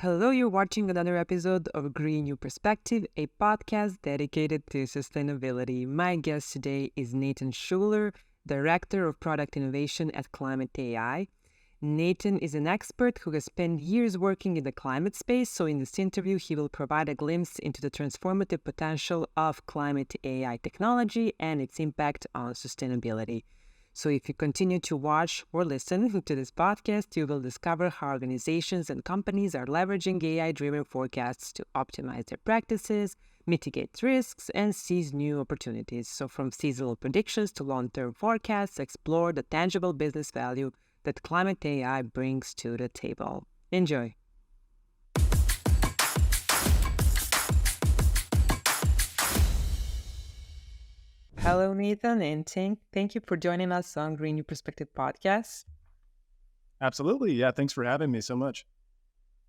Hello, you're watching another episode of Green New Perspective, a podcast dedicated to sustainability. My guest today is Nathan Shuler, Director of Product Innovation at Climate AI. Nathan is an expert who has spent years working in the climate space, so in this interview, he will provide a glimpse into the transformative potential of climate AI technology and its impact on sustainability. So if you continue to watch or listen to this podcast, you will discover how organizations and companies are leveraging AI-driven forecasts to optimize their practices, mitigate risks, and seize new opportunities. So from seasonal predictions to long-term forecasts, explore the tangible business value that climate AI brings to the table. Enjoy. Hello, Nathan, and thank you for joining us on Green New Perspective podcast. Absolutely. Yeah. Thanks for having me so much.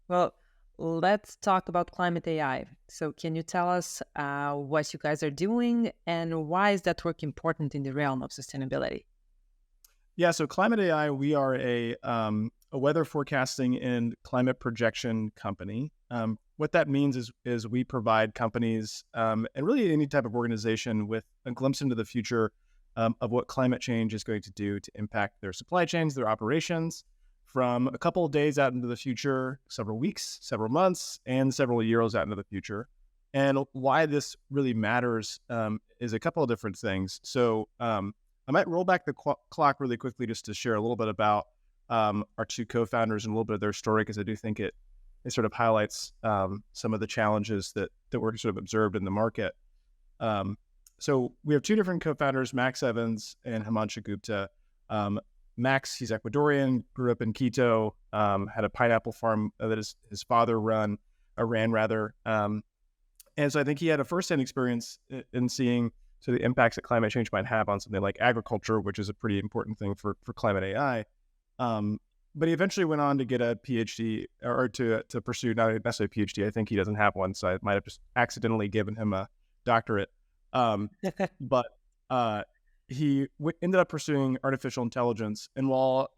Well, let's talk about climate AI. So can you tell us what you guys are doing and why is that work important in the realm of sustainability? Yeah. So Climate AI, we are a weather forecasting and climate projection company. What that means is we provide companies and really any type of organization with a glimpse into the future of what climate change is going to do to impact their supply chains, their operations, from a couple of days out into the future, several weeks, several months, and several years out into the future. And why this really matters is a couple of different things. So I might roll back the clock really quickly just to share a little bit about our two co-founders and a little bit of their story, because I do think it sort of highlights some of the challenges that were sort of observed in the market. So we have two different co-founders, Max Evans and Himanshu Gupta. Max, he's Ecuadorian, grew up in Quito, had a pineapple farm that his father ran. And so I think he had a firsthand experience in seeing the impacts that climate change might have on something like agriculture, which is a pretty important thing for climate AI. But he eventually went on to get a PhD or to pursue not necessarily a PhD. I think he doesn't have one, so I might have just accidentally given him a doctorate. But he ended up pursuing artificial intelligence, and while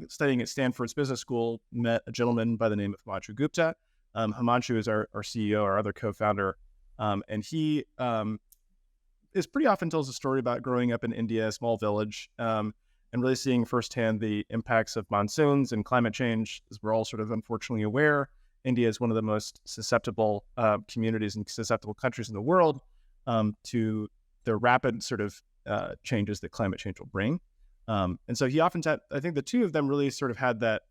studying at Stanford's business school, met a gentleman by the name of Himanshu Gupta. Himanshu is our CEO, our other co-founder, and he is pretty often tells a story about growing up in India, a small village, and really seeing firsthand the impacts of monsoons and climate change. As we're all sort of unfortunately aware, India is one of the most susceptible communities and susceptible countries in the world to the rapid sort of changes that climate change will bring. And so he often said, I think the two of them really sort of had that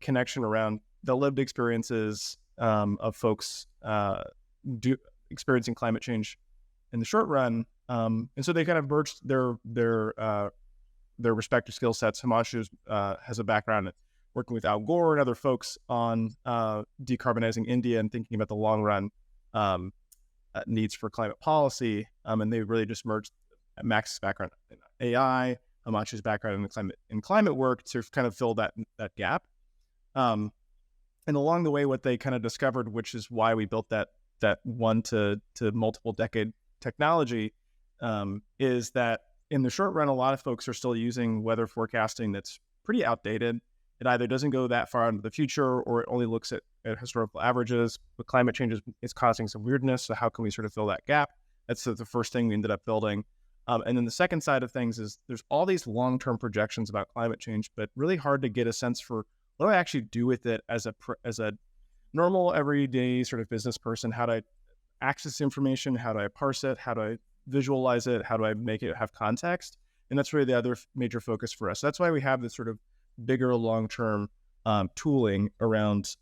connection around the lived experiences of folks experiencing climate change in the short run. And so they kind of merged their respective skill sets. Himanshu has a background working with Al Gore and other folks on decarbonizing India and thinking about the long run needs for climate policy. And they really just merged Max's background in AI, Himanshu's background in climate work to kind of fill that gap. And along the way, what they kind of discovered, which is why we built that one to multiple decade technology, is that in the short run, a lot of folks are still using weather forecasting that's pretty outdated. It either doesn't go that far into the future, or it only looks at historical averages. But climate change is causing some weirdness. So how can we sort of fill that gap? That's the first thing we ended up building. And then the second side of things is there's all these long-term projections about climate change, but really hard to get a sense for what do I actually do with it as a normal, everyday sort of business person. How do I access information? How do I parse it? How do I visualize it? How do I make it have context? And that's really the other major focus for us. That's why we have this sort of bigger long-term tooling around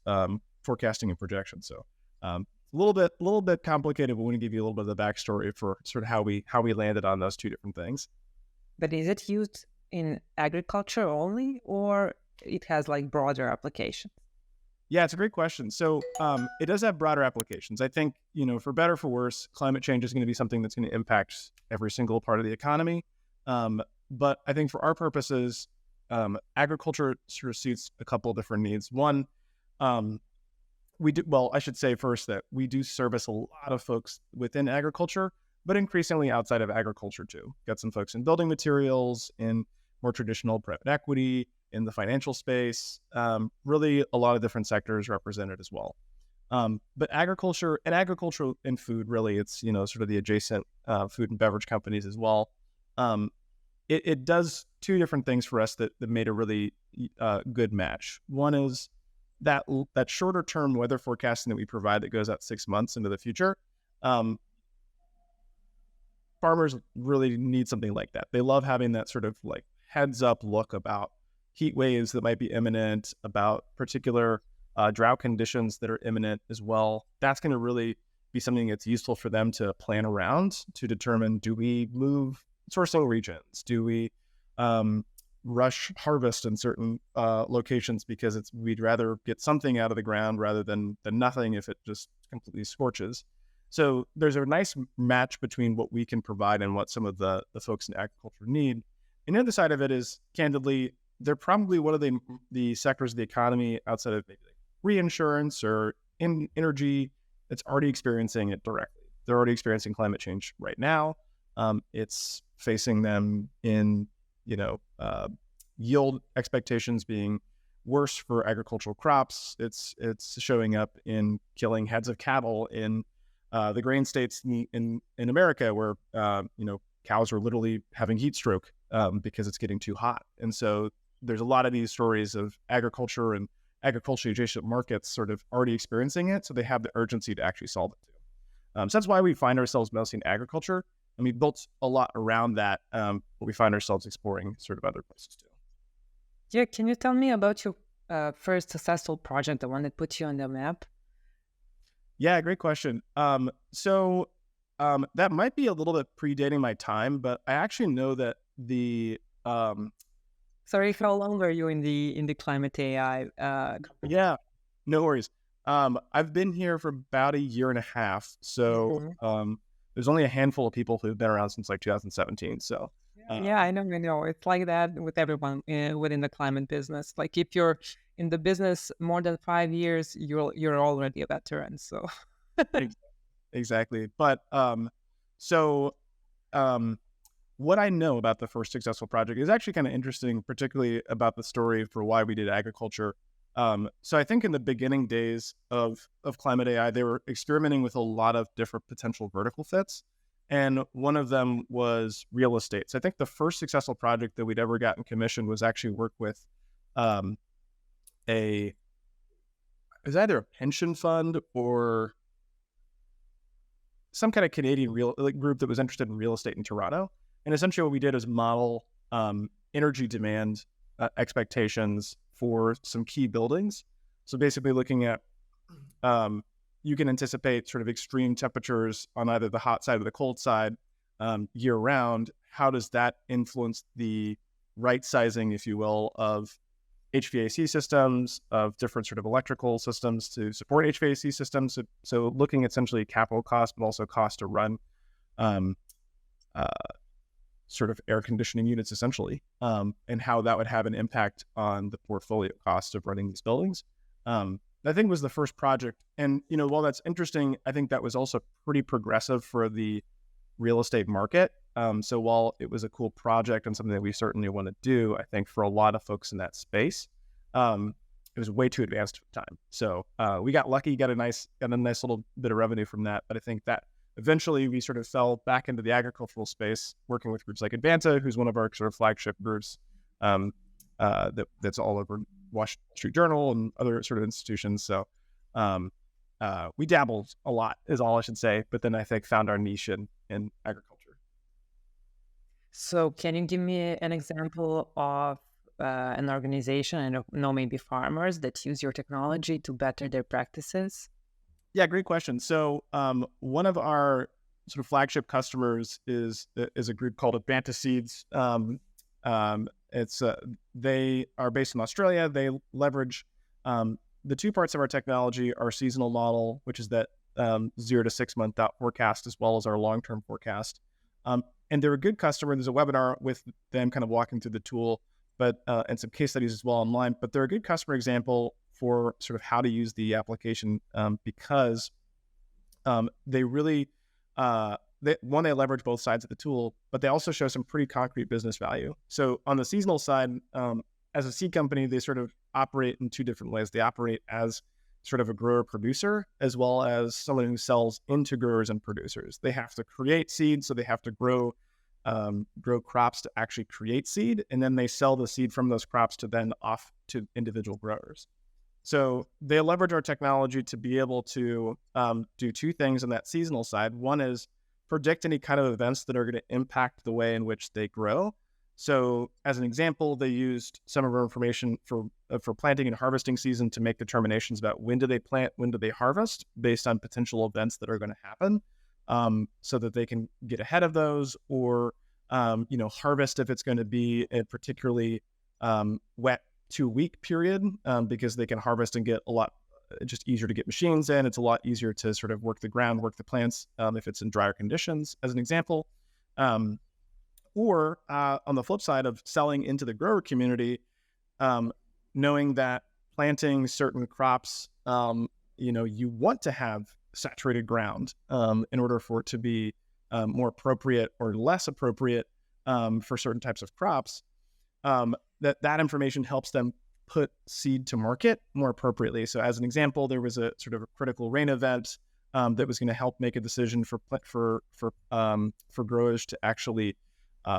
forecasting and projection. So a little bit complicated, but we want to give you a little bit of the backstory for sort of how we landed on those two different things. But is it used in agriculture only, or it has like broader applications? Yeah, it's a great question. So it does have broader applications. I think, for better or for worse, climate change is going to be something that's going to impact every single part of the economy. But I think for our purposes, agriculture sort of suits a couple of different needs. One, I should say first that we do service a lot of folks within agriculture, but increasingly outside of agriculture too. Got some folks in building materials, in more traditional private equity, in the financial space, really a lot of different sectors represented as well. But agriculture and food, really, it's, sort of the adjacent food and beverage companies as well. It does two different things for us that made a really good match. One is that shorter term weather forecasting that we provide that goes out 6 months into the future. Farmers really need something like that. They love having that sort of like heads up look about heat waves that might be imminent, about particular drought conditions that are imminent as well. That's going to really be something that's useful for them to plan around, to determine, do we move sourcing regions? Do we rush harvest in certain locations because we'd rather get something out of the ground rather than nothing if it just completely scorches. So there's a nice match between what we can provide and what some of the folks in agriculture need. And the other side of it is, candidly, they're probably one of the sectors of the economy outside of maybe like reinsurance or energy that's already experiencing it directly. They're already experiencing climate change right now. It's facing them in, yield expectations being worse for agricultural crops. It's showing up in killing heads of cattle in the grain states in America, where cows are literally having heat stroke because it's getting too hot. And so there's a lot of these stories of agriculture and agriculture adjacent markets sort of already experiencing it, so they have the urgency to actually solve it too. So that's why we find ourselves mostly in agriculture, and we built a lot around that, but we find ourselves exploring sort of other places too. Yeah, can you tell me about your first successful project, the one that put you on the map? Yeah, great question. So that might be a little bit predating my time, but I actually know that the Sorry, how long were you in the climate AI company? yeah, no worries. I've been here for about a year and a half, so there's only a handful of people who've been around since like 2017. So Yeah, I know. It's like that with everyone within the climate business. Like if you're in the business more than 5 years, you're already a veteran. So exactly. But so what I know about the first successful project is actually kind of interesting, particularly about the story for why we did agriculture. So I think in the beginning days of climate AI, they were experimenting with a lot of different potential vertical fits. And one of them was real estate. So I think the first successful project that we'd ever gotten commissioned was actually work with it was either a pension fund or some kind of Canadian group that was interested in real estate in Toronto. And essentially what we did is model energy demand expectations for some key buildings. So basically looking at, you can anticipate sort of extreme temperatures on either the hot side or the cold side year round. How does that influence the right sizing, if you will, of HVAC systems, of different sort of electrical systems to support HVAC systems? So looking at essentially capital cost, but also cost to run sort of air conditioning units essentially, and how that would have an impact on the portfolio cost of running these buildings. I think was the first project. And, while that's interesting, I think that was also pretty progressive for the real estate market. So while it was a cool project and something that we certainly want to do, I think for a lot of folks in that space, it was way too advanced for time. So we got lucky, got a nice little bit of revenue from that. But I think that eventually we sort of fell back into the agricultural space, working with groups like Advanta, who's one of our sort of flagship groups that's all over Wall Street Journal and other sort of institutions. So we dabbled a lot is all I should say, but then I think found our niche in agriculture. So can you give me an example of an organization, I don't know, maybe farmers that use your technology to better their practices? Yeah, great question. So one of our sort of flagship customers is a group called Advanta Seeds. They are based in Australia. They leverage the two parts of our technology, our seasonal model, which is that 0 to 6 month out forecast, as well as our long-term forecast. And they're a good customer. There's a webinar with them kind of walking through the tool, but and some case studies as well online. But they're a good customer example for sort of how to use the application because they really, they leverage both sides of the tool, but they also show some pretty concrete business value. So on the seasonal side, as a seed company, they sort of operate in two different ways. They operate as sort of a grower producer, as well as someone who sells into growers and producers. They have to create seed, so they have to grow crops to actually create seed, and then they sell the seed from those crops to then off to individual growers. So they leverage our technology to be able to do two things on that seasonal side. One is predict any kind of events that are going to impact the way in which they grow. So as an example, they used some of our information for planting and harvesting season to make determinations about when do they plant, when do they harvest, based on potential events that are going to happen, so that they can get ahead of those, or harvest if it's going to be a particularly wet 2-week period, because they can harvest and get a lot just easier to get machines in. It's a lot easier to sort of work the ground, work the plants, if it's in drier conditions, as an example. Or on the flip side of selling into the grower community, knowing that planting certain crops, you want to have saturated ground in order for it to be more appropriate or less appropriate for certain types of crops. That information helps them put seed to market more appropriately. So as an example, there was a sort of a critical rain event that was going to help make a decision for growers to actually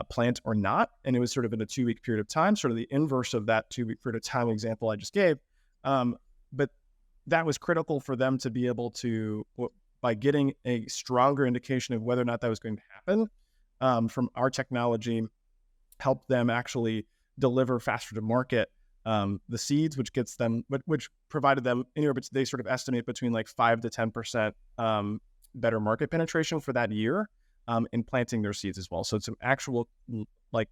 plant or not. And it was sort of in a 2-week period of time, sort of the inverse of that 2-week period of time example I just gave. But that was critical for them to be able to, by getting a stronger indication of whether or not that was going to happen, from our technology, help them actually deliver faster to market the seeds, which provided them anywhere, but they sort of estimate between like 5 to 10% better market penetration for that year in planting their seeds as well. So it's some actual like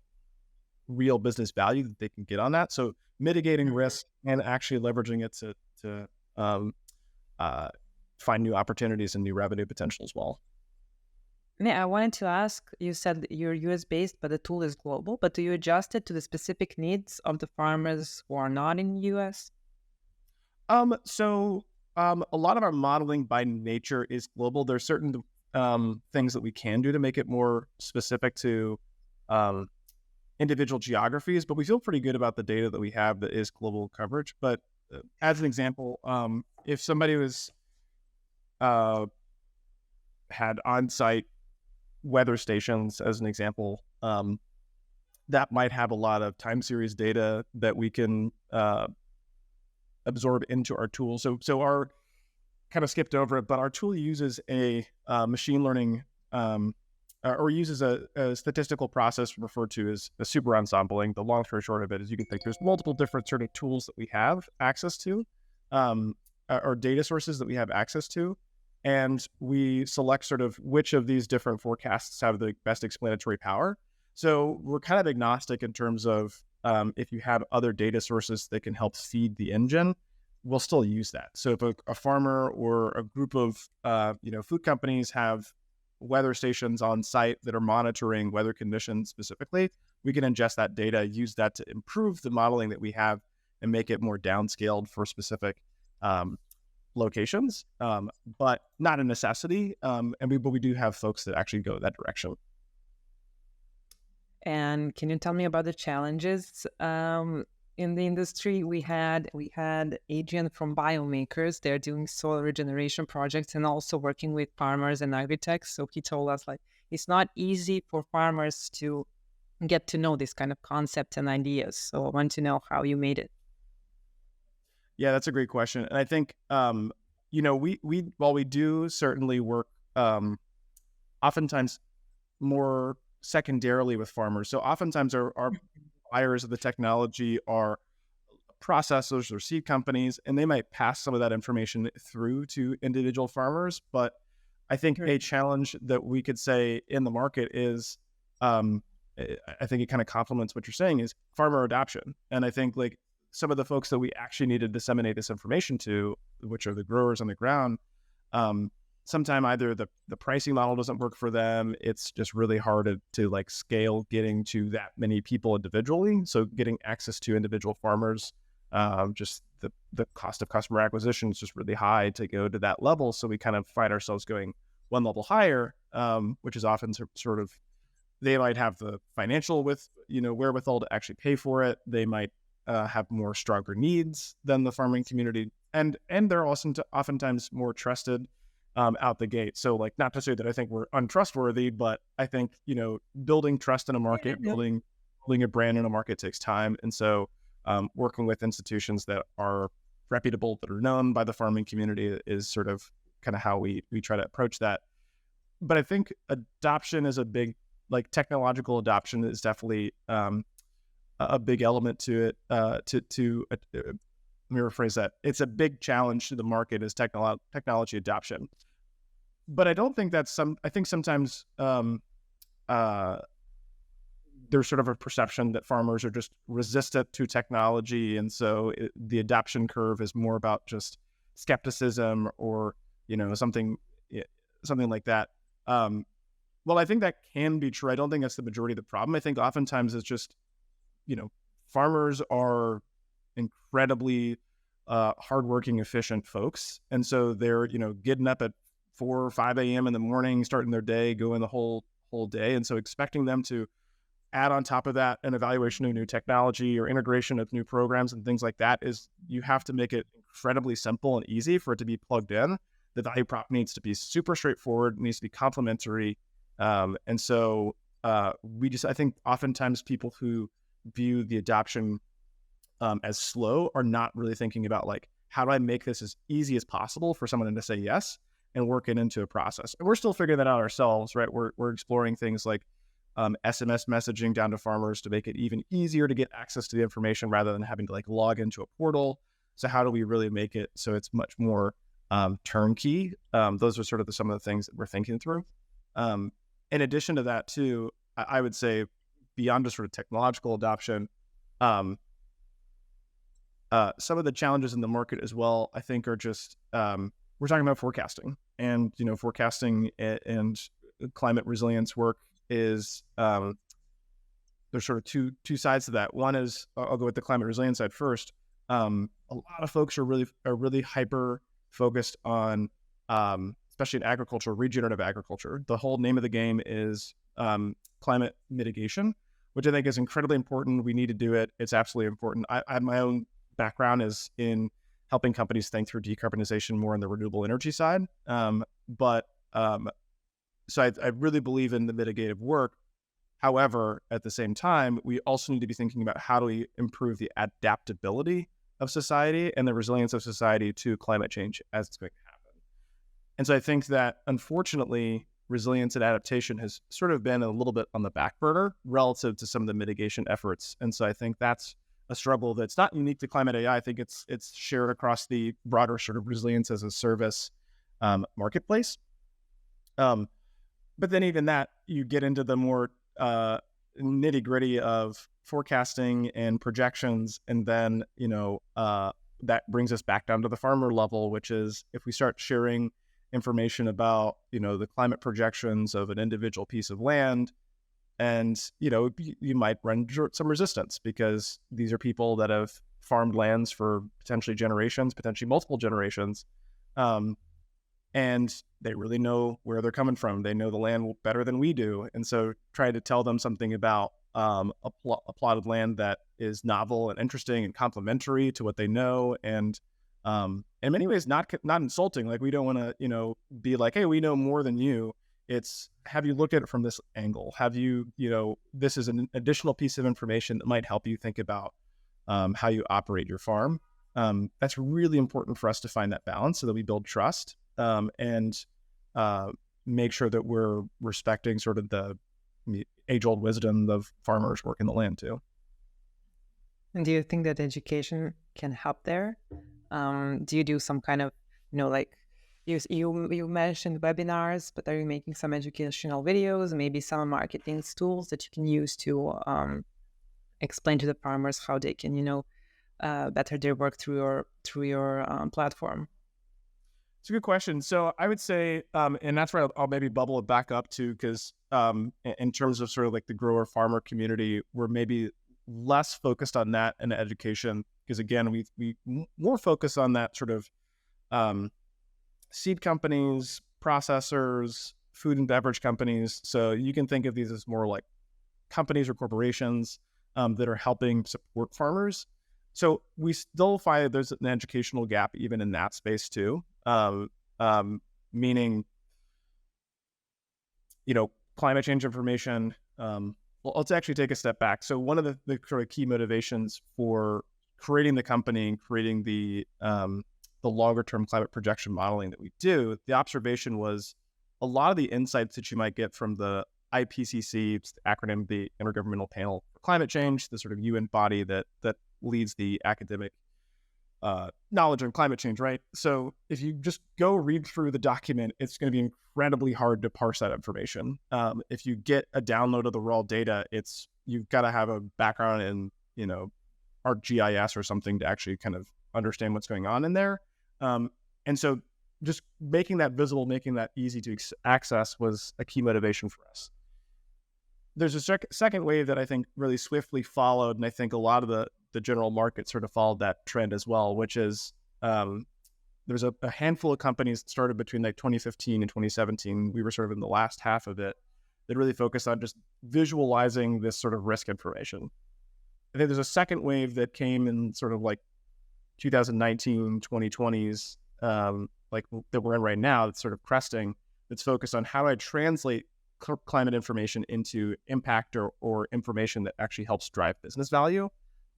real business value that they can get on that. So mitigating risk and actually leveraging it to find new opportunities and new revenue potential as well. Yeah, I wanted to ask, you said you're US based, but the tool is global, but do you adjust it to the specific needs of the farmers who are not in US? So a lot of our modeling by nature is global. There's certain things that we can do to make it more specific to individual geographies, but we feel pretty good about the data that we have that is global coverage. But as an example, if somebody was had on-site weather stations, as an example, that might have a lot of time series data that we can absorb into our tool. So our kind of skipped over it, but our tool uses a machine learning or uses a statistical process referred to as a super ensembling. The long story short of it is you can think there's multiple different sort of tools that we have access to, or data sources that we have access to. And we select sort of which of these different forecasts have the best explanatory power. So we're kind of agnostic in terms of if you have other data sources that can help feed the engine, we'll still use that. So if a farmer or a group of food companies have weather stations on site that are monitoring weather conditions specifically, we can ingest that data, use that to improve the modeling that we have and make it more downscaled for specific locations, but not a necessity. But we do have folks that actually go that direction. And can you tell me about the challenges in the industry? We had Adrian from Biomakers. They're doing soil regeneration projects and also working with farmers and agri-techs. So he told us like it's not easy for farmers to get to know this kind of concept and ideas. So I want to know how you made it. Yeah, that's a great question. And I think, while we do certainly work oftentimes more secondarily with farmers. So oftentimes our buyers of the technology are processors or seed companies, and they might pass some of that information through to individual farmers. But I think a challenge that we could say in the market is, I think it kind of complements what you're saying, is farmer adoption. And I think like some of the folks that we actually need to disseminate this information to, which are the growers on the ground, sometime either the pricing model doesn't work for them. It's just really hard to like scale getting to that many people individually. So getting access to individual farmers, just the cost of customer acquisition is just really high to go to that level. So we kind of find ourselves going one level higher, which is often sort of, they might have the financial wherewithal to actually pay for it. They might have more stronger needs than the farming community, and they're also oftentimes more trusted out the gate. So like, not to say that I think we're untrustworthy, but I think, building trust in a market, building a brand in a market takes time. And so working with institutions that are reputable, that are known by the farming community, is sort of kind of how we try to approach that. But I think adoption is a big, like technological adoption is definitely a big element to it. Let me rephrase that. It's a big challenge to the market is technology adoption. But I don't think I think sometimes there's sort of a perception that farmers are just resistant to technology. And so the adoption curve is more about just skepticism or, something like that. Well, I think that can be true. I don't think that's the majority of the problem. I think oftentimes it's just, farmers are incredibly hardworking, efficient folks. And so they're, getting up at 4 or 5 a.m. in the morning, starting their day, going the whole day. And so expecting them to add on top of that an evaluation of new technology or integration of new programs and things like that is, you have to make it incredibly simple and easy for it to be plugged in. The value prop needs to be super straightforward, needs to be complementary. And so I think oftentimes people who view the adoption as slow are not really thinking about like, how do I make this as easy as possible for someone to say yes and work it into a process. And we're still figuring that out ourselves, right? We're exploring things like SMS messaging down to farmers to make it even easier to get access to the information rather than having to like log into a portal. So how do we really make it so it's much more turnkey? Those are sort of some of the things that we're thinking through. In addition to that too, I would say beyond just sort of technological adoption, some of the challenges in the market as well, I think are just, we're talking about forecasting and, forecasting and climate resilience work is, there's sort of two sides to that. One is, I'll go with the climate resilience side first. A lot of folks are really hyper focused on, especially in agriculture, regenerative agriculture. The whole name of the game is climate mitigation, which I think is incredibly important. We need to do it. It's absolutely important. I have my own background is in helping companies think through decarbonization more on the renewable energy side. So I really believe in the mitigative work. However, at the same time, we also need to be thinking about how do we improve the adaptability of society and the resilience of society to climate change as it's going to happen. And so I think that unfortunately, resilience and adaptation has sort of been a little bit on the back burner relative to some of the mitigation efforts. And so I think that's a struggle that's not unique to climate AI. I think it's shared across the broader sort of resilience as a service marketplace. But then even that, you get into the more nitty gritty of forecasting and projections. And then, that brings us back down to the farmer level, which is if we start sharing information about, the climate projections of an individual piece of land, and, you might run some resistance because these are people that have farmed lands for potentially generations, potentially multiple generations. And they really know where they're coming from. They know the land better than we do. And so try to tell them something about a plot of land that is novel and interesting and complementary to what they know. And in many ways, not insulting. Like we don't want to, be like, hey, we know more than you. It's, have you looked at it from this angle? Have you, this is an additional piece of information that might help you think about how you operate your farm. That's really important for us to find that balance so that we build trust and make sure that we're respecting sort of the age-old wisdom of farmers working the land too. And do you think that education can help there? Do you do some kind of, like you mentioned webinars, but are you making some educational videos, maybe some marketing tools that you can use to explain to the farmers how they can, better their work through your platform? It's a good question. So I would say, and that's where I'll maybe bubble it back up to, because in terms of sort of like the grower farmer community, we're maybe less focused on that in education, because again, we more focus on that sort of seed companies, processors, food and beverage companies. So you can think of these as more like companies or corporations that are helping support farmers. So we still find that there's an educational gap even in that space too. Meaning, climate change information. Well, let's actually take a step back. So one of the sort of key motivations for creating the company and creating the longer term climate projection modeling that we do, the observation was a lot of the insights that you might get from the IPCC, it's the acronym, the Intergovernmental Panel for Climate Change, the sort of UN body that leads the academic knowledge on climate change, right? So if you just go read through the document, it's going to be incredibly hard to parse that information. If you get a download of the raw data, you've got to have a background in, ArcGIS or something to actually kind of understand what's going on in there. And so just making that visible, making that easy to access was a key motivation for us. There's a second wave that I think really swiftly followed, and I think a lot of the general market sort of followed that trend as well, which is there's a handful of companies that started between like 2015 and 2017. We were sort of in the last half of it that really focused on just visualizing this sort of risk information. I think there's a second wave that came in sort of like 2019, 2020s, like that we're in right now, that's sort of cresting, that's focused on how do I translate climate information into impact or information that actually helps drive business value.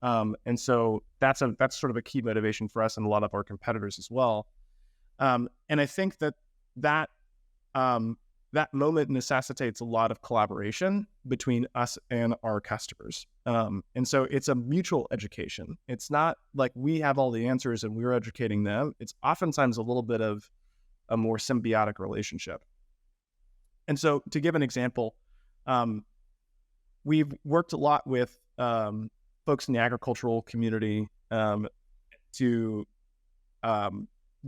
And so that's sort of a key motivation for us and a lot of our competitors as well. And I think that moment necessitates a lot of collaboration between us and our customers. And so it's a mutual education. It's not like we have all the answers and we're educating them. It's oftentimes a little bit of a more symbiotic relationship. And so to give an example, we've worked a lot with folks in the agricultural community to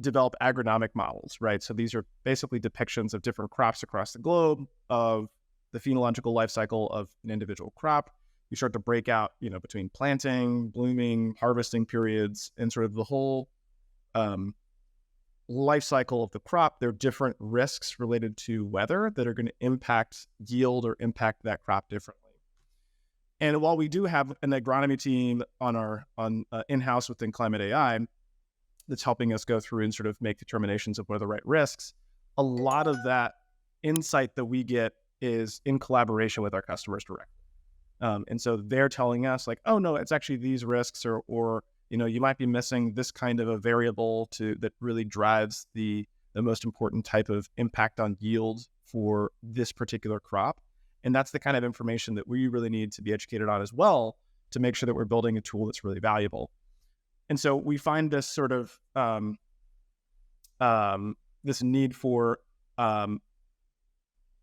develop agronomic models, right? So these are basically depictions of different crops across the globe, of the phenological life cycle of an individual crop. You start to break out, between planting, blooming, harvesting periods, and sort of the whole life cycle of the crop. There are different risks related to weather that are going to impact yield or impact that crop differently. And while we do have an agronomy team on in-house within Climate AI that's helping us go through and sort of make determinations of what are the right risks, a lot of that insight that we get is in collaboration with our customers directly. And so they're telling us like, oh no, it's actually these risks, or you might be missing this kind of a variable that really drives the most important type of impact on yield for this particular crop. And that's the kind of information that we really need to be educated on as well to make sure that we're building a tool that's really valuable. And so we find this sort of this need for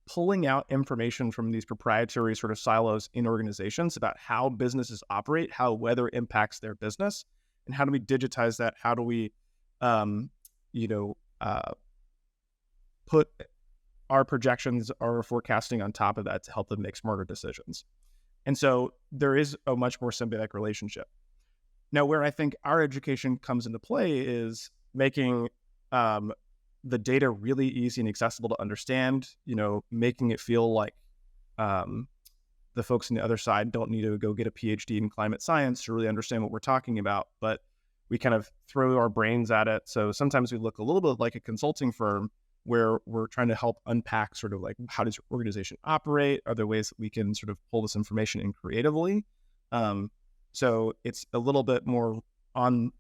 pulling out information from these proprietary sort of silos in organizations about how businesses operate, how weather impacts their business, and how do we digitize that? How do we, put our projections, our forecasting on top of that to help them make smarter decisions? And so there is a much more symbiotic relationship. Now, where I think our education comes into play is making the data really easy and accessible to understand, making it feel like the folks on the other side don't need to go get a PhD in climate science to really understand what we're talking about, but we kind of throw our brains at it. So sometimes we look a little bit like a consulting firm where we're trying to help unpack sort of like, how does your organization operate? Are there ways that we can sort of pull this information in creatively? So it's a little bit more on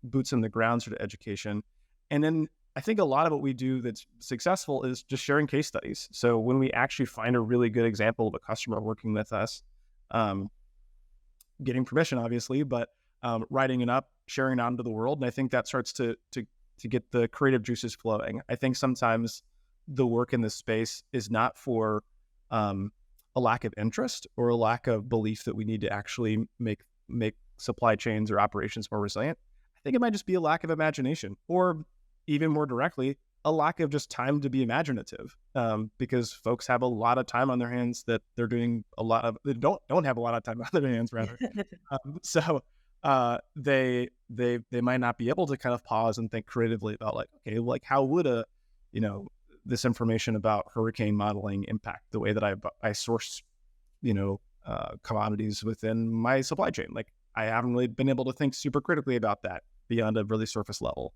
boots on the ground sort of education. And then I think a lot of what we do that's successful is just sharing case studies. So when we actually find a really good example of a customer working with us, getting permission, obviously, but writing it up, sharing it out into the world. And I think that starts to get the creative juices flowing. I think sometimes the work in this space is not for a lack of interest or a lack of belief that we need to actually make supply chains or operations more resilient. I think it might just be a lack of imagination, or even more directly, a lack of just time to be imaginative, because folks have a lot of time on their hands that they're doing they don't have a lot of time on their hands, rather. So they might not be able to kind of pause and think creatively about like, okay, like how would this information about hurricane modeling impact the way that I source, commodities within my supply chain? Like, I haven't really been able to think super critically about that beyond a really surface level.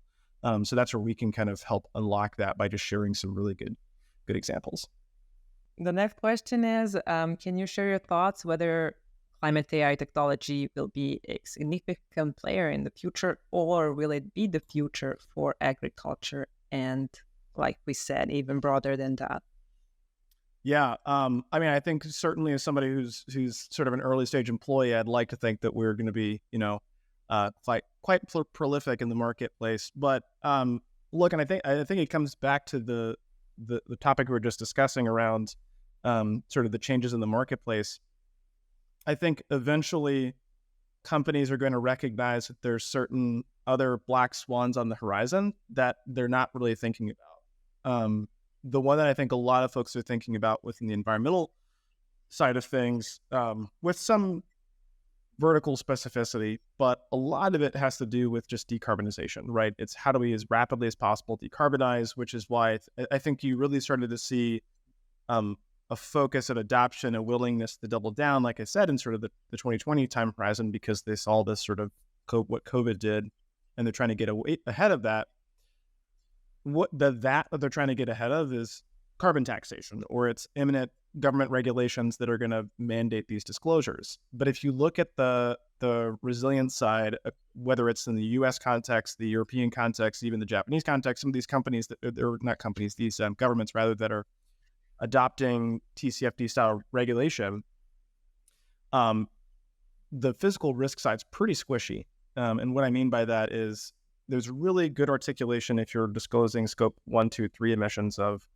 So that's where we can kind of help unlock that by just sharing some really good examples. The next question is, can you share your thoughts whether climate AI technology will be a significant player in the future, or will it be the future for agriculture? And like we said, even broader than that. Yeah, I mean, I think certainly as somebody who's sort of an early stage employee, I'd like to think that we're going to be, quite prolific in the marketplace. But look, and I think it comes back to the topic we were just discussing around sort of the changes in the marketplace. I think eventually companies are going to recognize that there's certain other black swans on the horizon that they're not really thinking about. The one that I think a lot of folks are thinking about within the environmental side of things, with some vertical specificity, but a lot of it has to do with just decarbonization, right? It's how do we as rapidly as possible decarbonize, which is why I think you really started to see a focus and adoption, a willingness to double down, like I said, in sort of the 2020 time horizon, because they saw this sort of what COVID did, and they're trying to get ahead of that. What that they're trying to get ahead of is carbon taxation, or it's imminent government regulations that are going to mandate these disclosures. But if you look at the resilience side, whether it's in the U.S. context, the European context, even the Japanese context, some of these companies they're not companies, these governments rather, that are adopting TCFD style regulation, the physical risk side's pretty squishy. And what I mean by that is there's really good articulation if you're disclosing scope 1, 2, 3 emissions of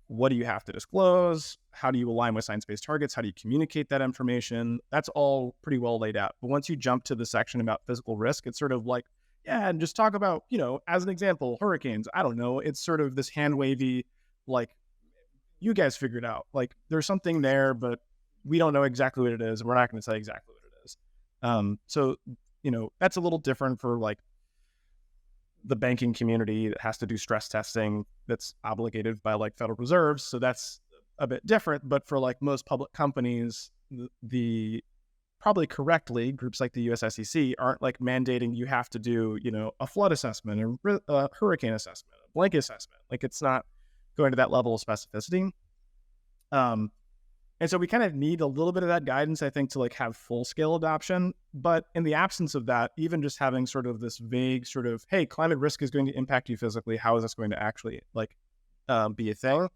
what do you have to disclose? How do you align with science-based targets? How do you communicate that information? That's all pretty well laid out. But once you jump to the section about physical risk, it's sort of like, yeah, and just talk about, as an example, hurricanes. I don't know. It's sort of this hand wavy, like, you guys figure it out. Like, there's something there, but we don't know exactly what it is. We're not going to tell you exactly what it is. So, that's a little different for like the banking community that has to do stress testing that's obligated by like Federal Reserves. So that's a bit different. But for like most public companies, the probably correctly, groups like the US SEC aren't like mandating you have to do, a flood assessment or a hurricane assessment, a blanket assessment. Like, it's not going to that level of specificity. And so we kind of need a little bit of that guidance, I think, to like have full scale adoption. But in the absence of that, even just having sort of this vague sort of, hey, climate risk is going to impact you physically. How is this going to actually like be a thing?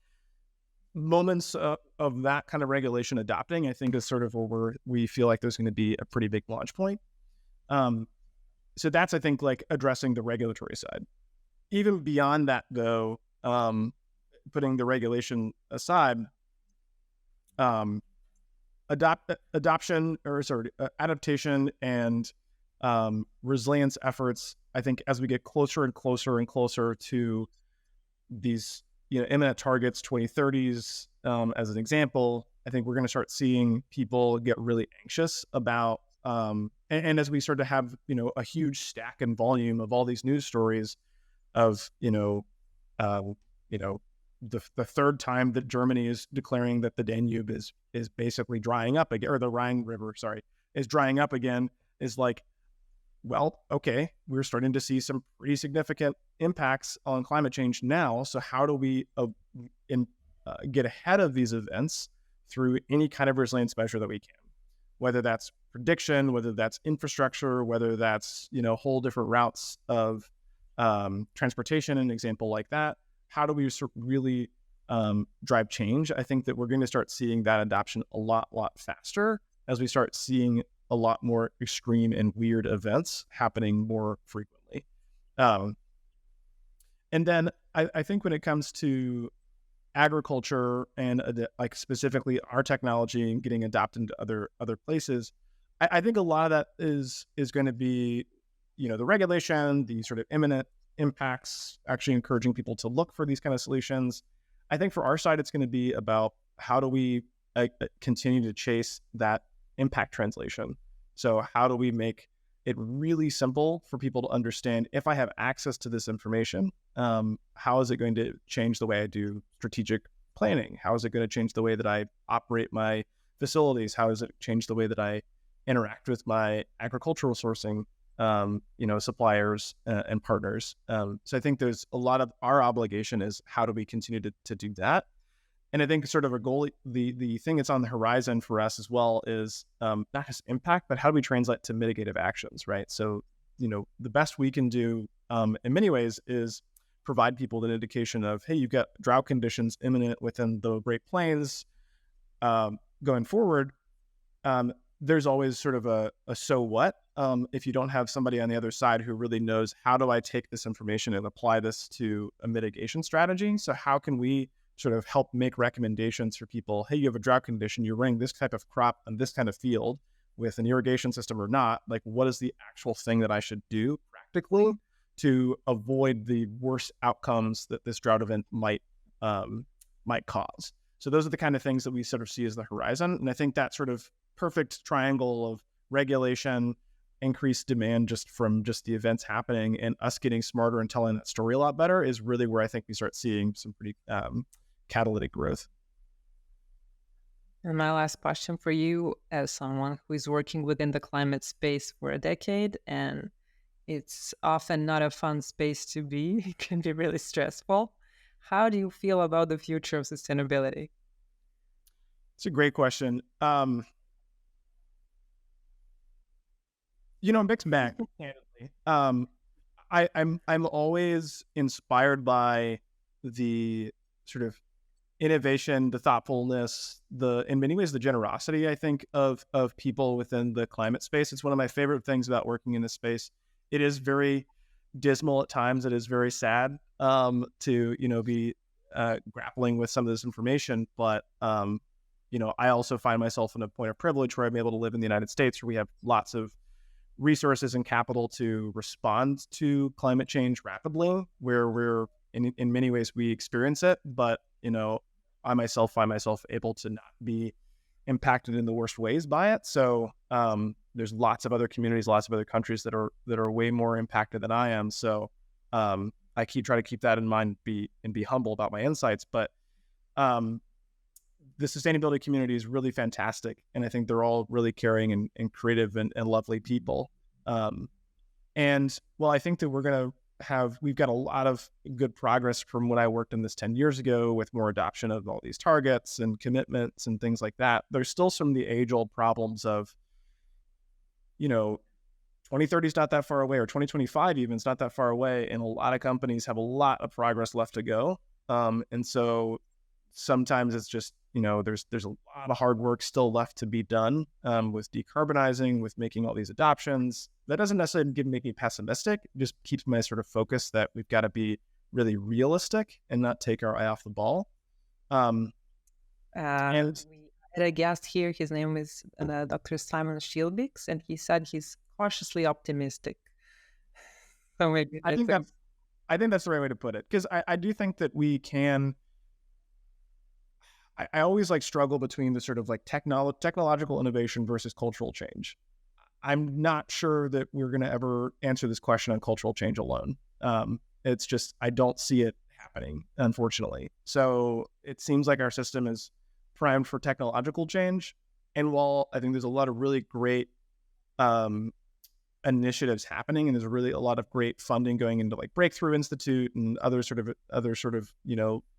Moments of that kind of regulation adopting, I think, is sort of where we feel like there's going to be a pretty big launch point. So that's, I think, like addressing the regulatory side. Even beyond that, though, putting the regulation aside, adaptation and resilience efforts, I think, as we get closer and closer and closer to these imminent targets, 2030s, as an example, I think we're going to start seeing people get really anxious about and as we start to have a huge stack and volume of all these news stories of the third time that Germany is declaring that the Danube is basically drying up again, or the Rhine River, is drying up again, is like, well, okay, we're starting to see some pretty significant impacts on climate change now. So how do we get ahead of these events through any kind of resilience measure that we can? Whether that's prediction, whether that's infrastructure, whether that's whole different routes of transportation, an example like that. How do we really drive change? I think that we're going to start seeing that adoption a lot faster as we start seeing a lot more extreme and weird events happening more frequently. And then I think when it comes to agriculture and like specifically our technology and getting adopted into other places, I think a lot of that is going to be, the regulation, the sort of imminent impacts, actually encouraging people to look for these kind of solutions. I think for our side, it's going to be about how do we continue to chase that impact translation. So how do we make it really simple for people to understand, if I have access to this information, how is it going to change the way I do strategic planning? How is it going to change the way that I operate my facilities? How does it change the way that I interact with my agricultural sourcing, suppliers and partners. So I think there's a lot of our obligation is how do we continue to do that? And I think sort of a goal, the thing that's on the horizon for us as well is not just impact, but how do we translate to mitigative actions, right? So, the best we can do in many ways is provide people an indication of, hey, you've got drought conditions imminent within the Great Plains going forward. There's always sort of a so what if you don't have somebody on the other side who really knows how do I take this information and apply this to a mitigation strategy. So how can we sort of help make recommendations for people? Hey, you have a drought condition, you're running this type of crop on this kind of field with an irrigation system or not. Like, what is the actual thing that I should do practically to avoid the worst outcomes that this drought event might cause? So those are the kind of things that we sort of see as the horizon. And I think that sort of perfect triangle of regulation, increased demand just from just the events happening, and us getting smarter and telling that story a lot better is really where I think we start seeing some pretty catalytic growth. And my last question for you, as someone who is working within the climate space for a decade, and it's often not a fun space to be, it can be really stressful. How do you feel about the future of sustainability? It's a great question. Mixed bag, candidly. I'm always inspired by the sort of innovation, the thoughtfulness, in many ways the generosity, I think, of people within the climate space. It's one of my favorite things about working in this space. It is very dismal at times. It is very sad to be grappling with some of this information, but I also find myself in a point of privilege where I'm able to live in the United States, where we have lots of resources and capital to respond to climate change rapidly, where we're in many ways we experience it, but I myself find myself able to not be impacted in the worst ways by it. So there's lots of other communities, lots of other countries that are way more impacted than I am. So I try to keep that in mind, and be humble about my insights. But the sustainability community is really fantastic, and I think they're all really caring and creative and lovely people. And I think that we've got a lot of good progress from when I worked in this 10 years ago with more adoption of all these targets and commitments and things like that. There's still some of the age-old problems of, 2030 is not that far away, or 2025 even is not that far away, and a lot of companies have a lot of progress left to go. And so sometimes it's just, there's a lot of hard work still left to be done with decarbonizing, with making all these adoptions. That doesn't necessarily make me pessimistic. It just keeps my sort of focus that we've got to be really realistic and not take our eye off the ball. And we had a guest here. His name is Dr. Simon Schilbix, and he said he's cautiously optimistic. So maybe I think that's the right way to put it, because I do think that we can. I always struggle between the sort of technological innovation versus cultural change. I'm not sure that we're going to ever answer this question on cultural change alone. It's just, I don't see it happening, unfortunately. So it seems like our system is primed for technological change. And while I think there's a lot of really great initiatives happening, and there's really a lot of great funding going into Breakthrough Institute and other sort of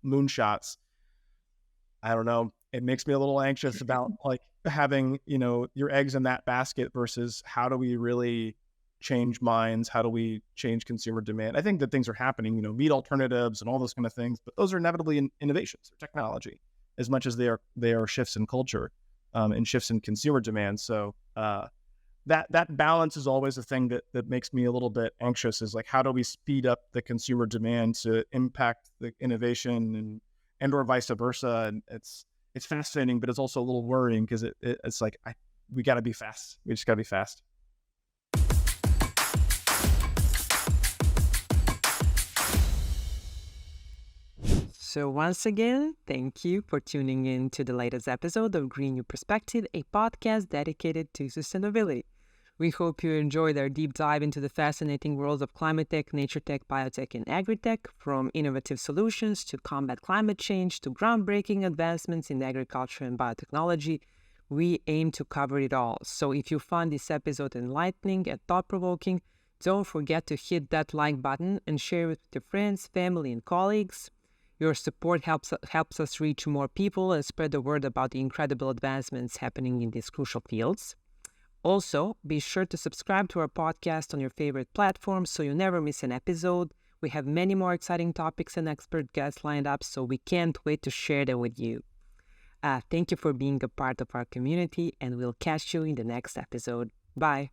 moonshots, I don't know. It makes me a little anxious about having, your eggs in that basket versus how do we really change minds? How do we change consumer demand? I think that things are happening, meat alternatives and all those kind of things, but those are inevitably innovations or technology as much as they are shifts in culture and shifts in consumer demand. So that balance is always a thing that makes me a little bit anxious, is how do we speed up the consumer demand to impact the innovation and or vice versa. And it's fascinating, but it's also a little worrying, because it's we got to be fast. We just got to be fast. So once again, thank you for tuning in to the latest episode of Green New Perspective, a podcast dedicated to sustainability. We hope you enjoyed our deep dive into the fascinating worlds of climate tech, nature tech, biotech, and agri-tech, from innovative solutions to combat climate change to groundbreaking advancements in agriculture and biotechnology. We aim to cover it all. So if you found this episode enlightening and thought-provoking, don't forget to hit that like button and share it with your friends, family, and colleagues. Your support helps us reach more people and spread the word about the incredible advancements happening in these crucial fields. Also, be sure to subscribe to our podcast on your favorite platform so you never miss an episode. We have many more exciting topics and expert guests lined up, so we can't wait to share them with you. Thank you for being a part of our community, and we'll catch you in the next episode. Bye.